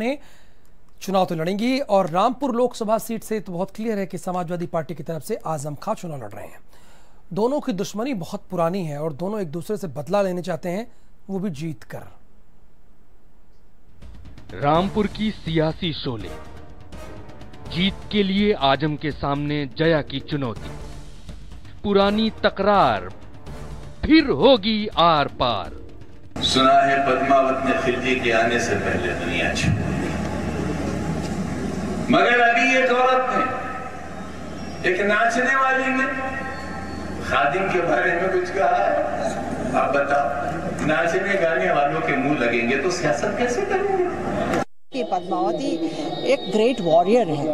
ने चुनाव तो लड़ेंगी और रामपुर लोकसभा सीट से तो बहुत क्लियर है कि समाजवादी पार्टी की तरफ से आजम खां चुनाव लड़ रहे हैं। दोनों की दुश्मनी बहुत पुरानी है और दोनों एक दूसरे से बदला लेने चाहते हैं, वो भी जीत कर। रामपुर की सियासी शोले, जीत के लिए आजम के सामने जया की चुनौती। पुरानी तकरार फिर होगी आर पार। सुना है पद्मावत ने खिलजी के आने से पहले दुनिया छोड़ी, मगर अभी एक औरत ने, एक नाचने वाली ने खादिम के बारे में कुछ कहा है। आप बताओ, नाचने गाने वालों के मुंह लगेंगे तो सियासत कैसे करेंगे? कि पद्मावती एक ग्रेट वॉरियर है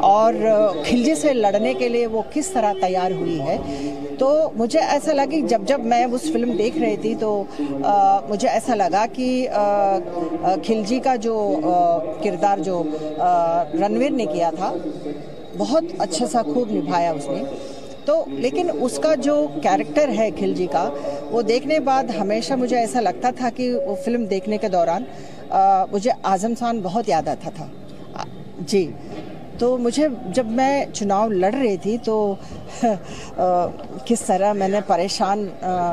और खिलजी से लड़ने के लिए वो किस तरह तैयार हुई है। तो मुझे ऐसा लगा कि जब मैं उस फिल्म देख रही थी तो मुझे ऐसा लगा कि खिलजी का जो किरदार जो रणवीर ने किया था बहुत अच्छा सा खूब निभाया उसने। तो लेकिन उसका जो कैरेक्टर है खिलजी का, वो देखने बाद हमेशा मुझे ऐसा लगता था कि वो फिल्म देखने के दौरान मुझे आजम खान बहुत याद आता था जी। तो मुझे जब मैं चुनाव लड़ रही थी तो किस तरह मैंने परेशान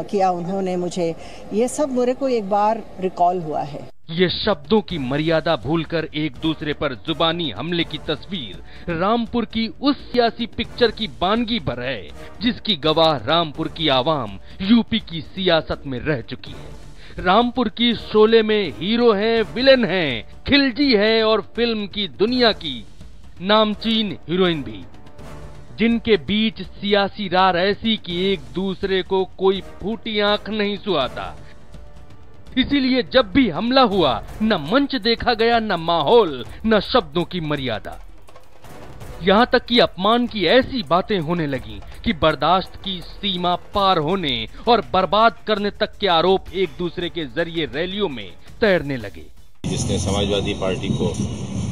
किया उन्होंने मुझे, ये सब मेरे को एक बार रिकॉल हुआ है। ये शब्दों की मर्यादा भूलकर एक दूसरे पर जुबानी हमले की तस्वीर रामपुर की उस सियासी पिक्चर की बानगी भर है जिसकी गवाह रामपुर की आवाम यूपी की सियासत में रह चुकी है। रामपुर की शोले में हीरो हैं, विलेन हैं, खिलजी है और फिल्म की दुनिया की नामचीन हीरोइन भी, जिनके बीच सियासी रार ऐसी कि एक दूसरे को कोई फूटी आंख नहीं सुहाता। इसीलिए जब भी हमला हुआ, न मंच देखा गया, न माहौल, न शब्दों की मर्यादा। यहां तक कि अपमान की ऐसी बातें होने लगी कि बर्दाश्त की सीमा पार होने और बर्बाद करने तक के आरोप एक दूसरे के जरिए रैलियों में तैरने लगे। जिसने समाजवादी पार्टी को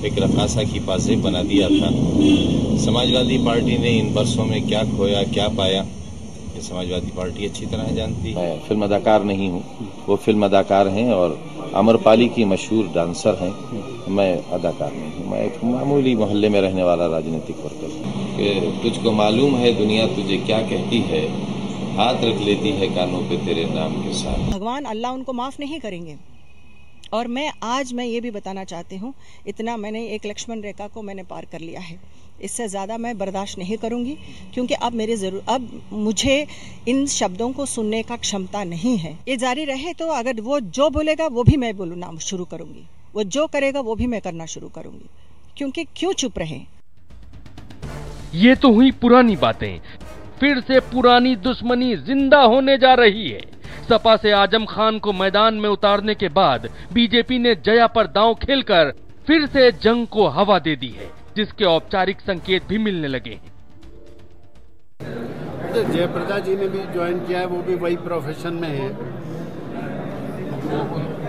एक रकासा की पाजेब बना दिया था। समाजवादी पार्टी ने इन बरसों में क्या खोया क्या पाया, ये समाजवादी पार्टी अच्छी तरह जानती है। मैं फिल्म अदाकार नहीं हूँ, वो फिल्म अदाकार हैं और अमरपाली की मशहूर डांसर हैं। मैं अदाकार नहीं हूँ, मैं एक मामूली मोहल्ले में रहने वाला राजनीतिक वर्कर हूँ। तुझको मालूम है दुनिया तुझे क्या कहती है, हाथ रख लेती है कानों पे तेरे नाम के साथ। भगवान अल्लाह उनको माफ नहीं करेंगे। और मैं ये भी बताना चाहती हूँ, इतना मैंने एक लक्ष्मण रेखा को मैंने पार कर लिया है। इससे ज़्यादा मैं बर्दाश्त नहीं करूँगी, क्योंकि अब मुझे इन शब्दों को सुनने का क्षमता नहीं है। ये जारी रहे तो अगर वो जो बोलेगा वो भी मैं बोलना शुरू करूँगी, वो जो करेगा वो भी मैं करना शुरू करूँगी, क्योंकि क्यों चुप रहे। ये तो हुई पुरानी बातें, फिर से पुरानी दुश्मनी जिंदा होने जा रही है। सपा से आजम खान को मैदान में उतारने के बाद बीजेपी ने जया पर दांव खेलकर फिर से जंग को हवा दे दी है, जिसके औपचारिक संकेत भी मिलने लगे हैं। तो जयप्रदा जी ने भी ज्वाइन किया है, वो भी वही प्रोफेशन में है।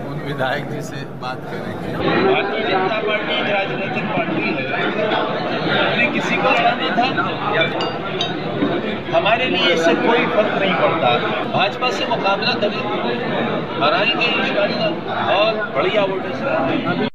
उन विधायक जी से बात करेंगे। भारतीय जनता पार्टी एक राजनीतिक पार्टी है, किसी को लड़ाना था, हमारे लिए इससे कोई फर्क नहीं पड़ता। भाजपा से मुकाबला करें, हराएंगे इंशाअल्लाह और बढ़िया वोटों से।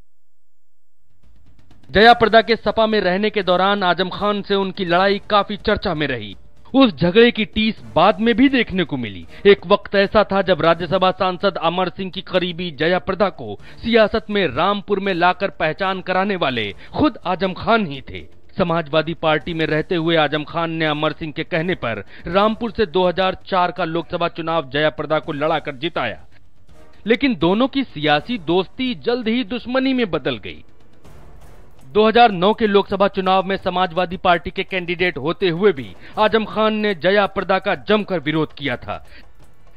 जया प्रदा के सपा में रहने के दौरान आजम खान से उनकी लड़ाई काफी चर्चा में रही। उस झगड़े की टीस बाद में भी देखने को मिली। एक वक्त ऐसा था जब राज्यसभा सांसद अमर सिंह की करीबी जया प्रदा को सियासत में रामपुर में लाकर पहचान कराने वाले खुद आजम खान ही थे। समाजवादी पार्टी में रहते हुए आजम खान ने अमर सिंह के कहने पर रामपुर से 2004 का लोकसभा चुनाव जया प्रदा को लड़ाकर जिताया, लेकिन दोनों की सियासी दोस्ती जल्द ही दुश्मनी में बदल गई। 2009 के लोकसभा चुनाव में समाजवादी पार्टी के कैंडिडेट होते हुए भी आजम खान ने जया प्रदा का जमकर विरोध किया था,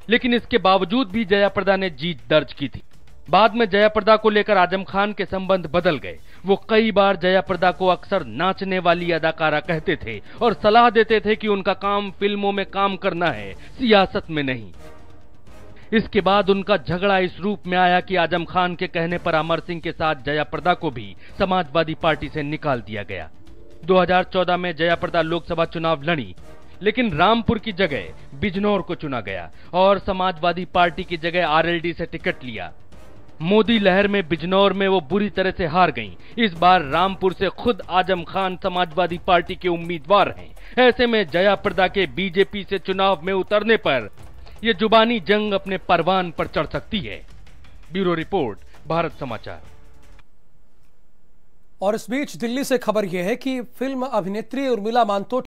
लेकिन इसके बावजूद भी जया प्रदा ने जीत दर्ज की थी। बाद में जया प्रदा को लेकर आजम खान के संबंध बदल गए। वो कई बार जया प्रदा को अक्सर नाचने वाली अदाकारा कहते थे और सलाह देते थे कि उनका काम फिल्मों में काम करना है, सियासत में नहीं। इसके बाद उनका झगड़ा इस रूप में आया कि आजम खान के कहने पर अमर सिंह के साथ जया प्रदा को भी समाजवादी पार्टी से निकाल दिया गया। 2014 में जया प्रदा लोकसभा चुनाव लड़ी, लेकिन रामपुर की जगह बिजनौर को चुना गया और समाजवादी पार्टी की जगह आरएलडी से टिकट लिया। मोदी लहर में बिजनौर में वो बुरी तरह से हार गईं। इस बार रामपुर से खुद आजम खान समाजवादी पार्टी के उम्मीदवार हैं। ऐसे में जया प्रदा के बीजेपी से चुनाव में उतरने पर ये जुबानी जंग अपने परवान पर चढ़ सकती है। ब्यूरो रिपोर्ट, भारत समाचार। और इस बीच दिल्ली से खबर यह है कि फिल्म अभिनेत्री उर्मिला मातोंडकर